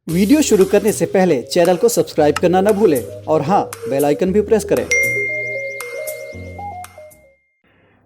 Video शुरू करने से पहले चैनल को सब्सक्राइब करना न भूलें और हाँ, बेल आइकन भी प्रेस करें।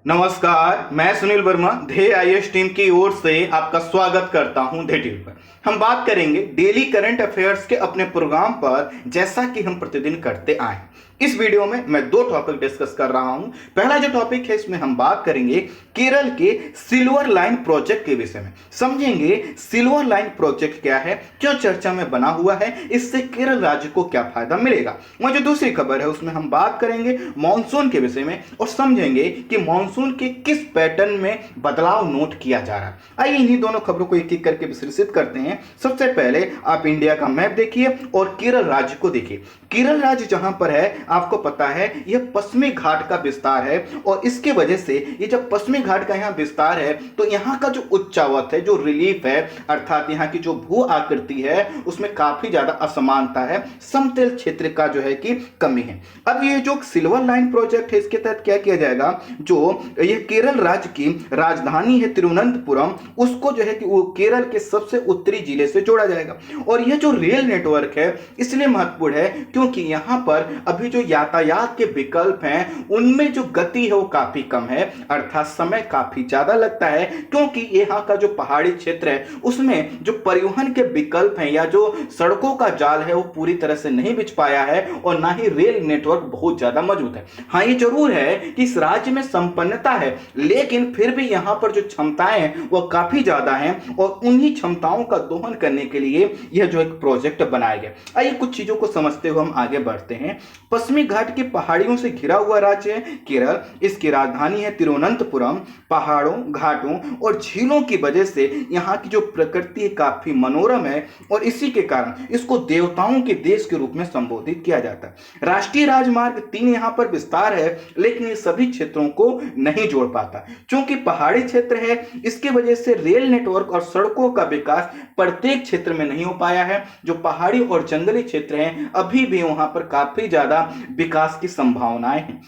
नमस्कार, मैं सुनील वर्मा ध्येय आईएएस टीम की ओर से आपका स्वागत करता हूं ध्येय टीवी पर। हम बात करेंगे डेली करंट अफेयर्स के अपने प्रोग्राम पर, जैसा कि हम प्रतिदिन करते आए। इस वीडियो में मैं दो टॉपिक डिस्कस कर रहा हूं। पहला जो टॉपिक है, इसमें हम बात करेंगे केरल के सिल्वर लाइन प्रोजेक्ट के विषय में। समझेंगे सिल्वर लाइन प्रोजेक्ट क्या है, क्यों चर्चा में बना हुआ है, इससे केरल राज्य को क्या फायदा मिलेगा। वह जो दूसरी खबर है, उसमें हम बात करेंगे मॉनसून के विषय में और समझेंगे कि मॉनसून के किस पैटर्न में बदलाव नोट किया जा रहा है। आइए इन्हीं दोनों खबरों को एक एक करके विश्लेषित करते हैं। सबसे पहले आप इंडिया का मैप देखिए और केरल राज्य को देखिए। केरल राज्य जहां पर है, आपको पता है यह पश्चिमी घाट का विस्तार है और इसके वजह से ये जब पश्चिमी घाट का यहां विस्तार है तो यहां का जो उच्चावत है, जो रिलीफ है, अर्थात यहां की जो भू आकृति है, उसमें काफी ज्यादा असमानता है, समतल क्षेत्र का जो है कि कमी है। अब ये जो सिल्वर लाइन प्रोजेक्ट है, इसके तहत क्या किया जाएगा, जो ये केरल राज्य की राजधानी है तिरुवनंतपुरम, उसको जो है कि वो केरल के सबसे उत्तरी जिले से जोड़ा जाएगा। और यह जो रेल नेटवर्क है इसलिए महत्वपूर्ण है क्योंकि यहां पर अभी जो यातायात के विकल्प हैं उनमें जो गति है वो काफी कम है, अर्थात समय काफी ज्यादा लगता है, क्योंकि यहाँ का जो पहाड़ी क्षेत्र है उसमें जो परिवहन के विकल्प हैं या जो सड़कों का जाल है वो पूरी तरह से नहीं बिछ पाया है और ना ही रेल नेटवर्क बहुत ज्यादा मौजूद है। हाँ, ये जरूर है कि इस राज्य में संपन्नता है, लेकिन फिर भी यहाँ पर जो क्षमताएं हैं वो काफी ज्यादा हैं और उन्हीं क्षमताओं का दोहन करने के लिए यह जो एक प्रोजेक्ट बनाया गया। आइए कुछ चीजों को समझते हुए हम आगे बढ़ते हैं। पश्चिमी घाट की पहाड़ियों से घिरा हुआ राज्य है केरल। इसकी राजधानी है तिरुवनंतपुरम। पहाड़ों, घाटों और झीलों की वजह से यहाँ की जो प्रकृति काफी मनोरम है और इसी के कारण इसको देवताओं के देश के रूप में संबोधित किया जाता है। राष्ट्रीय राजमार्ग 3 यहाँ पर विस्तार है, लेकिन ये सभी क्षेत्रों को नहीं जोड़ पाता। क्योंकि पहाड़ी क्षेत्र है, इसकी वजह से रेल नेटवर्क और सड़कों का विकास प्रत्येक क्षेत्र में नहीं हो पाया है। जो पहाड़ी और जंगली क्षेत्र हैं अभी भी वहां पर काफी ज्यादा विकास की संभावनाएं हैं।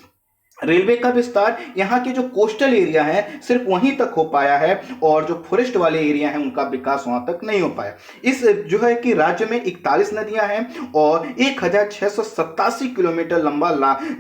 रेलवे का विस्तार यहाँ के जो कोस्टल एरिया है सिर्फ वहीं तक हो पाया है और जो फॉरेस्ट वाले एरिया हैं उनका विकास वहां तक नहीं हो पाया। इस जो है कि राज्य में 41 नदियां हैं और 1687 किलोमीटर लंबा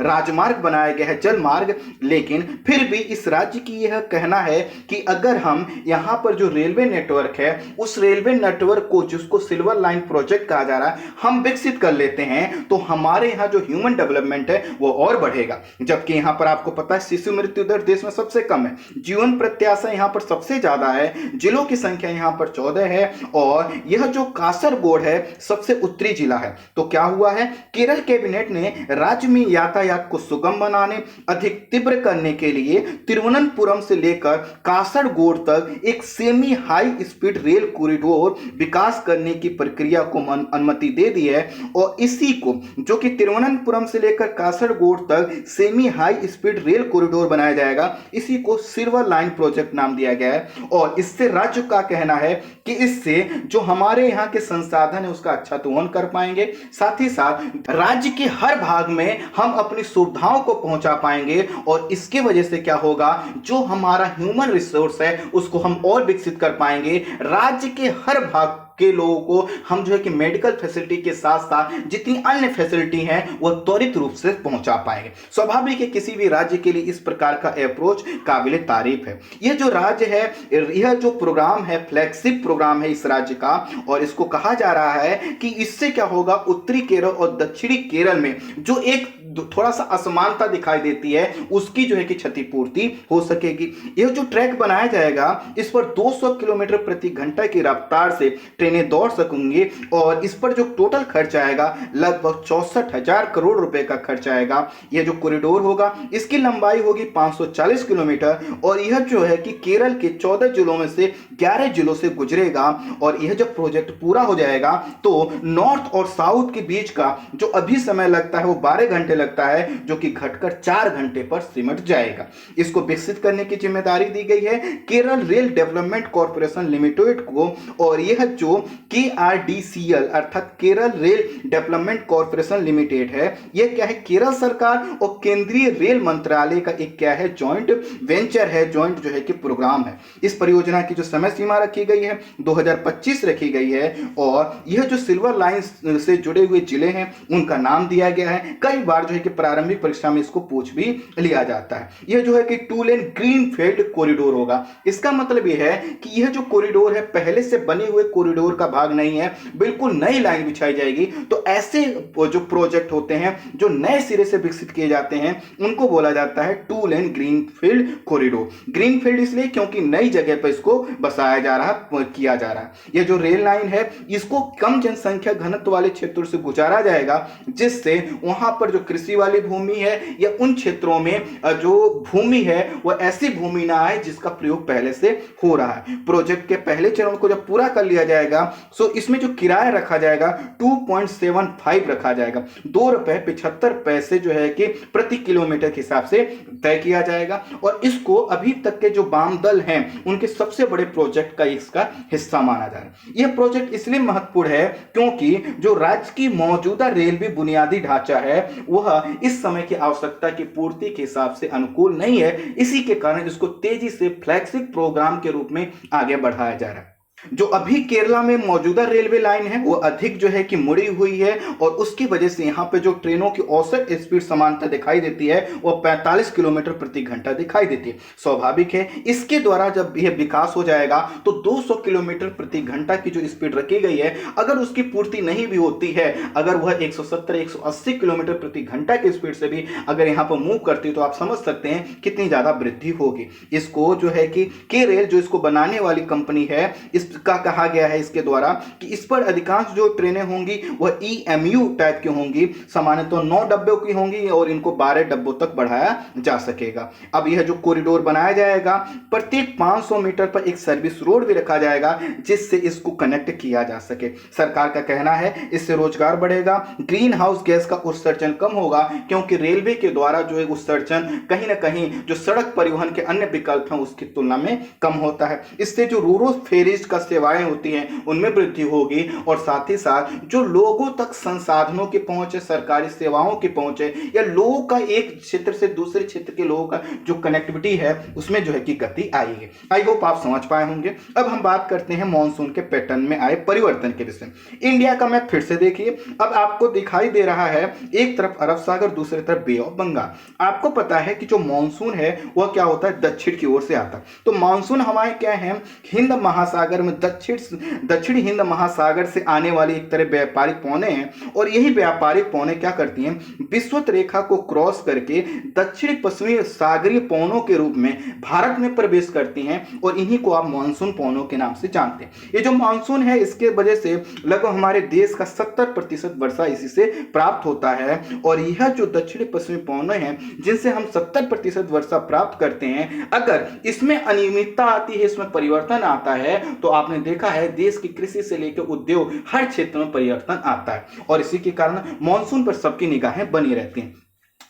राजमार्ग बनाया गया है, जल मार्ग। लेकिन फिर भी इस राज्य की यह कहना है कि अगर हम यहाँ पर जो रेलवे नेटवर्क है उस रेलवे नेटवर्क को, जिसको सिल्वर लाइन प्रोजेक्ट कहा जा रहा है, हम विकसित कर लेते हैं तो हमारे यहाँ जो ह्यूमन डेवलपमेंट है वो और बढ़ेगा। जबकि यहाँ पर आपको पता है शिशु मृत्यु दर देश में सबसे कम है, जीवन प्रत्याशा यहाँ पर सबसे ज्यादा है, जिलों की संख्या यहाँ पर 14 है और यह जो कासरगोड है सबसे उत्तरी जिला है। तो क्या हुआ है, केरल कैबिनेट ने राज्य में यातायात को सुगम बनाने, अधिक तीव्र करने के लिए तिरुवनंतपुरम से लेकर कासरगोड तक एक semi high speed rail corridor विकास करने की प्रक्रिया को अनुमति दे दी है। और इसी को, जो कि तिरुवनंतपुरम से लेकर कासरगोड तक semi high speed rail corridor बनाया जाएगा, इसी को सिल्वर लाइन प्रोजेक्ट नाम दिया गया है। और इससे राज्य का कहना है कि इससे जो हमारे यहाँ के संसाधन है उसका अच्छा दोहन कर पाएंगे, साथ ही साथ राज्य के हर भाग में हम अपनी सुविधाओं को पहुंचा पाएंगे और इसके वजह से क्या होगा, जो हमारा ह्यूमन रिसोर्स है उसको हम और विकसित कर पाएंगे। राज्य के हर भाग के लोगों को हम जो है कि मेडिकल फैसिलिटी के साथ साथ जितनी अन्य फैसिलिटी हैं वो त्वरित रूप से पहुंचा पाएंगे। स्वाभाविक है किसी भी राज्य के लिए इस प्रकार का अप्रोच काबिल तारीफ है। यह जो राज्य है, यह जो प्रोग्राम है फ्लैगशिप प्रोग्राम है इस राज्य का, और इसको कहा जा रहा है कि इससे क्या होगा, उत्तरी केरल और दक्षिणी केरल में जो एक थोड़ा सा असमानता दिखाई देती है उसकी जो है कि क्षतिपूर्ति हो सकेगी। यह जो ट्रैक बनाया जाएगा इस पर 200 किलोमीटर प्रति घंटा की रफ्तार से ट्रेनें दौड़ सकेंगी और इस पर जो टोटल खर्च आएगा लगभग 64,000 करोड़ रुपए का खर्च आएगा। यह जो कॉरिडोर होगा इसकी लंबाई होगी 540 किलोमीटर और यह जो है कि केरल के 14 जिलों में से 11 जिलों से गुजरेगा। और यह जब प्रोजेक्ट पूरा हो जाएगा तो नॉर्थ और साउथ के बीच का जो अभी समय लगता है वो 12 घंटे लगता है, जो कि घटकर 4 घंटे पर सिमट जाएगा। इसको विकसित करने की जिम्मेदारी दी गई है Kerala rail development corporation limited को, और यह जो KRDCL अर्थात Kerala rail development corporation limited है, यह क्या है, केरल सरकार और केंद्रीय रेल मंत्रालय का एक क्या है, जॉइंट वेंचर है, जॉइंट जो है कि प्रोग्राम है। इस परियोजना की जो समय सीमा रखी गई है 2025 रखी गई है, और यह जो सिल्वर लाइन से जुड़े हुए जिले हैं उनका नाम दिया गया है। कई बार जो है कि प्रारंभिक परीक्षा में इसको पूछ भी लिया जाता है। यह जो है कि 2 लेन ग्रीन फील्ड कॉरिडोर होगा। इसका मतलब यह है कि यह जो कॉरिडोर है पहले से बने हुए कॉरिडोर का भाग नहीं है, बिल्कुल नई लाइन बिछाई जाएगी। तो ऐसे जो प्रोजेक्ट होते हैं जो नए सिरे से विकसित किए जाते हैं उनको बोला जाता है 2 लेन green field corridor. Green field इसलिए क्योंकि नई जगह पर इसको बसाया जा रहा है, किया जा रहा है। यह जो रेल लाइन है इसको कम जनसंख्या घनत्व वाले क्षेत्रों से गुजारा जाएगा, जिससे वहां पर जो कृषि वाली भूमि है या उन क्षेत्रों में जो भूमि है वह ऐसी भूमि ना आए जिसका प्रयोग पहले से हो रहा है। प्रोजेक्ट के पहले चरण को जब पूरा कर लिया जाएगा सो इसमें जो किराया रखा जाएगा 2.75 रखा जाएगा, ₹2.75 जो है कि प्रति किलोमीटर के हिसाब से तय किया जाएगा। और इसको अभी तक के जो वाम दल हैं उनके सबसे बड़े प्रोजेक्ट का इसका हिस्सा माना जा रहा है। यह प्रोजेक्ट इसलिए महत्वपूर्ण है क्योंकि जो राज्य की मौजूदा रेलवे बुनियादी ढांचा है वह इस समय की आवश्यकता की पूर्ति के हिसाब से अनुकूल नहीं है। इसी के कारण इसको तेजी से फ्लैगशिप प्रोग्राम के रूप में आगे बढ़ाया जा रहा है। जो अभी केरला में मौजूदा रेलवे लाइन है वो अधिक जो है कि मुड़ी हुई है, और उसकी वजह से यहाँ पे जो ट्रेनों की औसत स्पीड समानता दिखाई देती है वो 45 किलोमीटर प्रति घंटा दिखाई देती है। स्वाभाविक है, इसके द्वारा जब यह विकास हो जाएगा तो 200 किलोमीटर प्रति घंटा की जो स्पीड रखी गई है अगर उसकी पूर्ति नहीं भी होती है, अगर वह 170-180 किलोमीटर प्रति घंटा की स्पीड से भी अगर यहाँ पर मूव करती है तो आप समझ सकते हैं कितनी ज्यादा वृद्धि होगी। इसको जो है कि केरेल जो इसको बनाने वाली कंपनी है का कहा गया है इसके द्वारा कि इस पर अधिकांश जो ट्रेनें होंगी वह EMU टाइप की होंगी, सामान्यतः 9 डब्बों की होंगी और इनको 12 डब्बों तक बढ़ाया जा सकेगा। अब यह जो कॉरिडोर बनाया जाएगा प्रत्येक 500 मीटर पर एक सर्विस रोड भी रखा जाएगा जिससे इसको कनेक्ट किया जा सके। सरकार का कहना है इससे रोजगार बढ़ेगा, ग्रीन हाउस गैस का उत्सर्जन कम होगा, क्योंकि रेलवे के द्वारा जो है उत्सर्जन कहीं ना कहीं जो सड़क परिवहन के अन्य विकल्प हैं उसकी तुलना में कम होता है। इससे जो रूरो फेरीज का सेवाएं होती हैं उनमें वृद्धि होगी, और साथ ही साथ जो लोगों तक संसाधनों की पहुंच है, सरकारी सेवाओं की पहुंच है, या लोगों का एक क्षेत्र से दूसरे क्षेत्र के लोगों का जो कनेक्टिविटी है उसमें जो है कि गति आएगी। आई होप आप समझ पाए होंगे। अब हम बात करते हैं मॉनसून के पैटर्न में आए परिवर्तन के विषय में। इंडिया का मैप फिर से देखिए। अब आपको दिखाई दे रहा है एक तरफ अरब सागर, दूसरी तरफ बे ऑफ बंगाल। आपको पता है कि जो मॉनसून है वह क्या होता है, दक्षिण की ओर से आता है। तो मॉनसून हवाएं क्या है, हिंद महासागर में दक्षिणी हिंद महासागर से आने वाली एक तरह व्यापारिक पौने हैं, और यही व्यापारिक पौने क्या करती हैं, विषुवत रेखा को क्रॉस करके दक्षिणी पश्चिमी सागरीय पौनों के रूप में भारत में प्रवेश करती हैं, और इन्हीं को आप मानसून पौनों के नाम से जानते हैं। ये जो मानसून है इसके वजह से लगभग हमारे देश का 70% वर्षा इसी से प्राप्त होता है, और यह जो दक्षिणी पश्चिमी पौने हैं जिनसे हम 70% वर्षा प्राप्त करते हैं, अगर इसमें अनियमितता आती है, इसमें परिवर्तन आता है, तो आपने देखा है देश की कृषि से लेकर उद्योग हर क्षेत्र में परिवर्तन आता है, और इसी के कारण मॉनसून पर सबकी निगाहें बनी रहती हैं।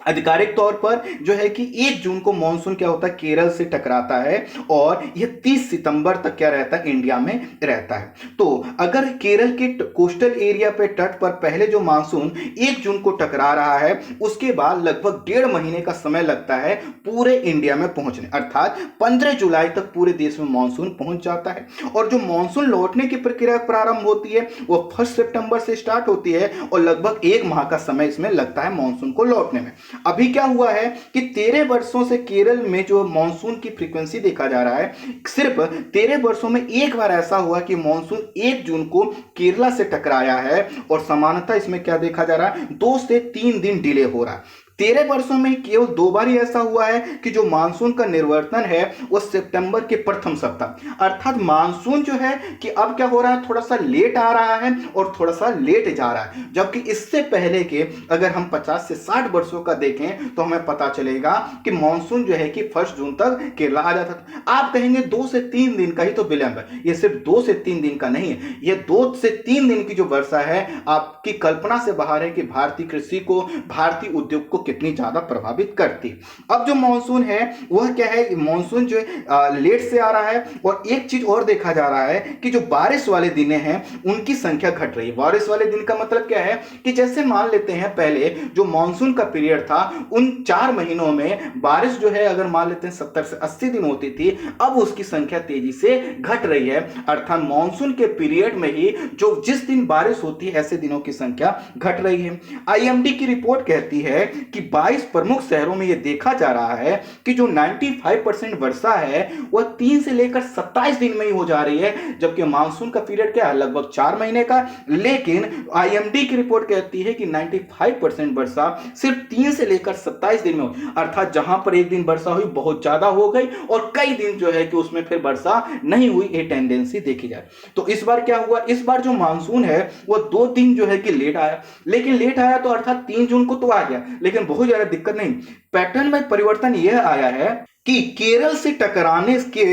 आधिकारिक तौर पर जो है कि 1 जून को मॉनसून क्या होता है, केरल से टकराता है, और यह 30 सितंबर तक क्या रहता है, इंडिया में रहता है। तो अगर केरल के कोस्टल एरिया पे तट पर पहले जो मानसून 1 जून को टकरा रहा है, उसके बाद लगभग 1.5 महीने का समय लगता है पूरे इंडिया में पहुंचने, अर्थात 15 जुलाई तक पूरे देश में मानसून पहुंच जाता है। और जो मानसून लौटने की प्रक्रिया प्रारंभ होती है वो 1 सितंबर से स्टार्ट होती है, और लगभग 1 माह का समय इसमें लगता है मानसून को लौटने में। अभी क्या हुआ है कि 13 वर्षों से केरल में जो मॉनसून की फ्रीक्वेंसी देखा जा रहा है, सिर्फ 13 वर्षों में एक बार ऐसा हुआ कि मॉनसून 1 जून को केरला से टकराया है, और सामान्यतः इसमें क्या देखा जा रहा है, 2 से 3 दिन डिले हो रहा है। 13 वर्षों में केवल 2 बार ही ऐसा हुआ है कि जो मानसून का निर्वर्तन है वो सितंबर के प्रथम सप्ताह, अर्थात मानसून जो है कि अब क्या हो रहा है, थोड़ा सा लेट आ रहा है और थोड़ा सा लेट जा रहा है। जबकि इससे पहले के अगर हम 50 से 60 वर्षों का देखें तो हमें पता चलेगा कि मानसून जो है कि 1 जून तक केरला आ जाता था। आप कहेंगे 2 से 3 दिन का ही तो विलंब है, ये सिर्फ 2 से 3 दिन का नहीं है, ये 2 से 3 दिन की जो वर्षा है आपकी कल्पना से बाहर है कि भारतीय कृषि को, भारतीय उद्योग को कितनी ज्यादा प्रभावित करती है। अब जो मानसून है वह क्या है, मानसून जो है लेट से आ रहा है। और एक चीज और देखा जा रहा है कि जो बारिश वाले दिन हैं उनकी संख्या घट रही है। बारिश वाले दिन का मतलब क्या है कि जैसे मान लेते हैं पहले जो मानसून का पीरियड था उन 4 महीनों में बारिश जो है अगर मान लेते हैं 70 से 80 दिन होती थी, अब उसकी संख्या तेजी से घट रही है। अर्थात मानसून के पीरियड में ही जो जिस दिन बारिश होती है ऐसे दिनों की संख्या घट रही है। आईएमडी की रिपोर्ट कहती है कि 22 प्रमुख शहरों में यह देखा जा रहा है कि जो 95% वर्षा है वह 3 से लेकर 27 दिन में ही हो जा रही है, जबकि मानसून का पीरियड क्या है लगभग 4 महीने का। लेकिन आईएमडी की रिपोर्ट कहती है कि 95% वर्षा सिर्फ 3 से लेकर 27 दिन में हो। अर्थात जहां पर एक दिन वर्षा हुई बहुत ज्यादा हो गई और कई दिन जो है कि उसमें फिर वर्षा नहीं हुई, ये टेंडेंसी देखी जाए। तो इस बार क्या हुआ, इस बार जो मानसून है वह 2 दिन जो है कि लेट आया। लेकिन लेट आया तो अर्थात 3 जून को तो आ गया, लेकिन बहुत ज्यादा दिक्कत नहीं। पैटर्न में परिवर्तन यह आया है कि केरल से टकराने के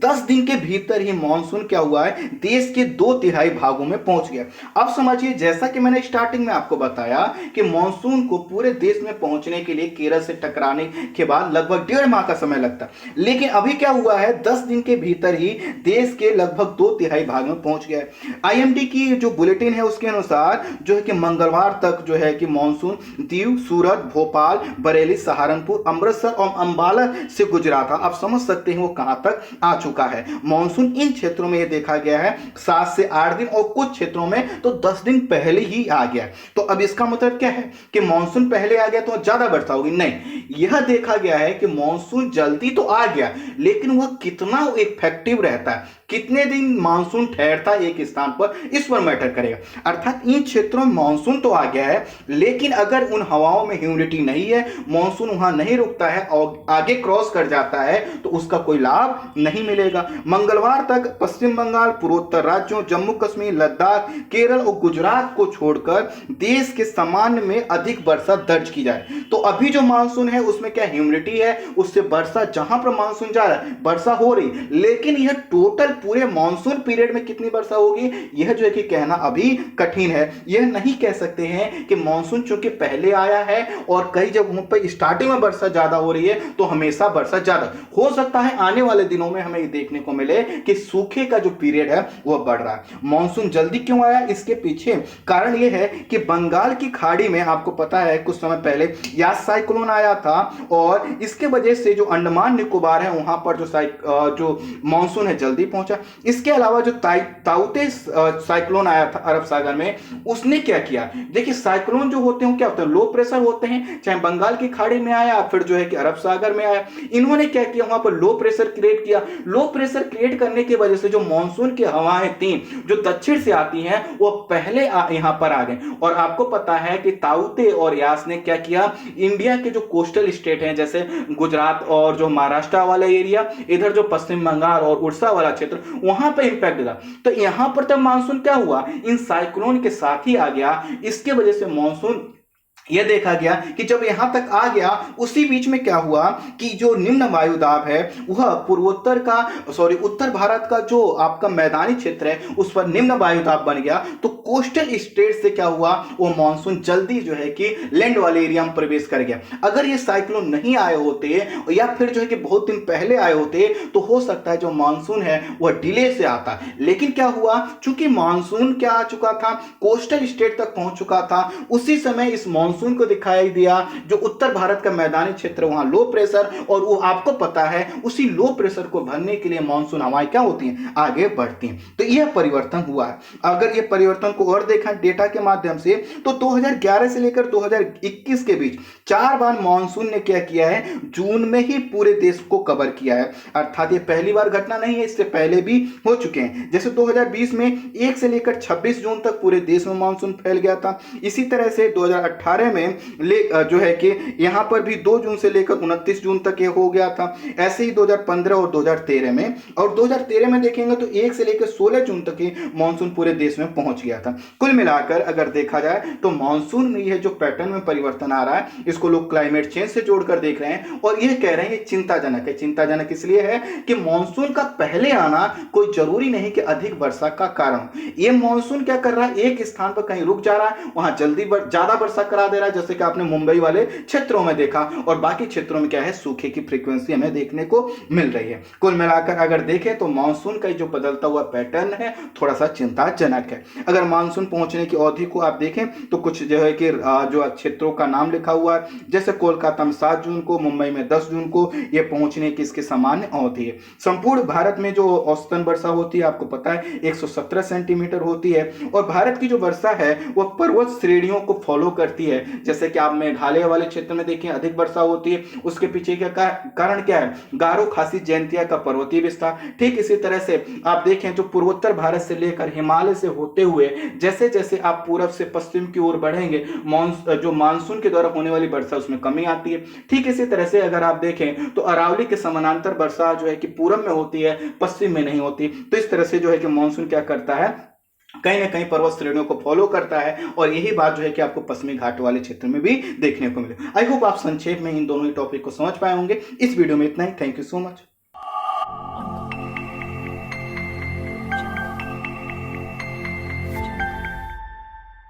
10 दिन के भीतर ही मानसून क्या हुआ है, देश के 2/3 भागों में पहुंच गया। अब समझिए, जैसा कि मैंने स्टार्टिंग में आपको बताया कि मानसून को पूरे देश में पहुंचने के लिए केरल से टकराने के बाद लगभग 1.5 माह का समय लगता है, लेकिन अभी क्या हुआ है 10 दिन के भीतर ही देश के लगभग 2/3 भाग में पहुंच गया है। आईएमडी की जो बुलेटिन है उसके अनुसार जो है कि मंगलवार तक जो है कि मानसून दीव, सूरत, भोपाल, बरेली, सहारनपुर, अमृतसर और अंबाला से गुजरा था। आप समझ सकते हैं वो कहां तक आ चुका है। मानसून इन क्षेत्रों में यह देखा गया है 7 से 8 दिन और कुछ क्षेत्रों में तो 10 दिन पहले ही आ गया। तो अब इसका मतलब क्या है कि मानसून पहले आ गया तो ज्यादा वर्षा होगी? नहीं, यह देखा गया है कि मानसून जल्दी तो आ गया, लेकिन वह कितना इफेक्टिव रहता है, कितने दिन मानसून ठहरता है एक स्थान पर, इस पर मैटर करेगा। अर्थात इन क्षेत्रों में मानसून तो आ गया है, लेकिन अगर उन हवाओं में ह्यूमिडिटी नहीं है, मानसून वहां नहीं रुकता है और आगे क्रॉस कर जाता है तो उसका कोई लाभ नहीं मिलेगा। मंगलवार तक पश्चिम बंगाल, पूर्वोत्तर राज्यों, जम्मू कश्मीर, लद्दाख, केरल और गुजरात को छोड़कर देश के सामान्य में अधिक वर्षा दर्ज की जाए। तो अभी जो मानसून है उसमें क्या ह्यूमिडिटी है, उससे वर्षा जहां पर मानसून जा रहा है वर्षा हो रही, लेकिन यह टोटल पूरे मानसून पीरियड में कितनी वर्षा होगी यह जो है कि कहना अभी कठिन है। यह नहीं कह सकते हैं कि मानसून चूंकि पहले आया है और कई जगहों पर स्टार्टिंग में वर्षा ज्यादा हो रही है तो हमेशा वर्षा ज्यादा हो सकता है। आने वाले दिनों में हमें देखने को मिले कि सूखे का जो पीरियड है वह बढ़ रहा है। मानसून जल्दी क्यों आया, इसके पीछे कारण यह है कि बंगाल की खाड़ी में आपको पता है कुछ समय पहले यास साइक्लोन आया था और इसके वजह से जो अंडमान निकोबार है वहां पर जो मानसून है जल्दी पहुंचा। इसके अलावा जो ताउते साइक्लोन आया था अरब सागर में, उसने क्या किया, देखिए साइक्लोन जो होते हैं क्या होते हैं, लो प्रेशर होते हैं, चाहे बंगाल की खाड़ी में आया फिर जो है कि अरब सागर में आया। इन्होंने क्या किया, वहां पर लो प्रेशर क्रिएट किया। लो प्रेशर क्रिएट करने की वजह से जो मानसून की हवाएं थी जो दक्षिण से आती हैं वो पहले यहां पर आ गए। और आपको पता है कि ताउते और यास ने क्या किया, इंडिया के जो कोस्टल स्टेट हैं जैसे गुजरात और जो महाराष्ट्र वाला एरिया, इधर जो पश्चिम बंगाल और उड़ीसा वाला क्षेत्र, वहां पर इंपैक्ट था। तो यहां पर तब मानसून क्या हुआ, इन साइक्लोन के साथ ही आ गया। इसके वजह से मानसून यह देखा गया कि जब यहां तक आ गया उसी बीच में क्या हुआ कि जो निम्न वायुदाब है वह उत्तर भारत का जो आपका मैदानी क्षेत्र है उस पर निम्न वायुदाब बन गया। तो कोस्टल स्टेट से क्या हुआ, वो मानसून जल्दी जो है कि लैंड वाले एरिया में प्रवेश कर गया। अगर ये साइक्लोन नहीं आए होते या फिर जो है कि बहुत दिन पहले आए होते तो हो सकता है जो मानसून है वह डिले से आता। लेकिन क्या हुआ, चूंकि मानसून क्या आ चुका था, कोस्टल स्टेट तक पहुंच चुका था, उसी समय इस मानसून को दिखाई दिया जो उत्तर भारत का मैदानी क्षेत्र वहां लो प्रेशर, और वो आपको पता है उसी लो प्रेशर को भरने के लिए मानसून हवाएं क्या होती हैं, आगे बढ़ती हैं। तो यह परिवर्तन हुआ है। अगर यह परिवर्तन को और देखा डेटा के माध्यम से तो 2011 से लेकर 2021 के बीच 4 बार मानसून ने क्या किया है, जून में ही पूरे देश को कवर किया है। अर्थात ये पहली बार घटना नहीं है, इससे पहले भी हो चुके हैं। जैसे 2020 में 1 से लेकर 26 जून तक पूरे देश में मानसून फैल गया था। इसी तरह से 2018 में जो है कि यहां पर भी 2 जून से लेकर 29 जून तक ये हो गया था। ऐसे ही 2015 और 2013 में, और 2013 में देखेंगे तो 1 से लेकर 16 जून तक ही मानसून पूरे देश में पहुंच गया था। कुल मिलाकर अगर देखा जाए तो मानसून में यह जो पैटर्न में परिवर्तन आ रहा है इसको लोग क्लाइमेट चेंज से जोड़कर देख रहे हैं और यह कह रहे हैं ये चिंताजनक है। चिंताजनक इसलिए है कि मानसून का पहले आना कोई जरूरी नहीं कि अधिक वर्षा का कारण। यह मानसून क्या कर रहा है, एक स्थान पर कहीं रुक जा रहा है, वहां जल्दी ज्यादा वर्षा करा दे दे रहा है, जैसे कि आपने मुंबई वाले क्षेत्रों में देखा, और बाकी क्षेत्रों में क्या है, सूखे की फ्रीक्वेंसी हमें देखने को मिल रही है। कुल मिलाकर अगर देखें तो मानसून का जो बदलता हुआ पैटर्न है थोड़ा सा चिंताजनक है। अगर मानसून पहुंचने की अवधि को आप देखें तो कुछ जो है कि जो क्षेत्रों का नाम लिखा हुआ है, जैसे कोलकाता में 7 जून को, मुंबई में 10 जून को ये पहुंचने की इसकी सामान्य अवधि है। संपूर्ण भारत में जो औसतन वर्षा होती है आपको पता है 117 सेंटीमीटर होती है, और भारत की जो वर्षा है वह पर्वत श्रेणियों को फॉलो करती है। जैसे कि आप मेघालय वाले क्षेत्र में देखें अधिक वर्षा होती है, उसके पीछे का कारण क्या है, गारो खासी जयंतिया का पर्वतीय विस्तार। ठीक इसी तरह से आप देखें जो पूर्वोत्तर भारत से लेकर हिमालय से होते हुए जैसे जैसे आप पूरब से पश्चिम की ओर बढ़ेंगे, जो मानसून के द्वारा होने वाली वर्षा उसमें कमी आती है। ठीक इसी तरह से अगर आप देखें तो अरावली के समानांतर वर्षा जो है कि पूरब में होती है, पश्चिम में नहीं होती। तो इस तरह से जो है कि मानसून क्या करता है, कहीं ना कहीं पर्वत श्रेणियों को फॉलो करता है, और यही बात जो है कि आपको पश्चिमी घाट वाले क्षेत्र में भी देखने को मिले। आई होप आप संक्षेप में इन दोनों ही टॉपिक को समझ पाए होंगे। इस वीडियो में इतना ही। Thank you so much.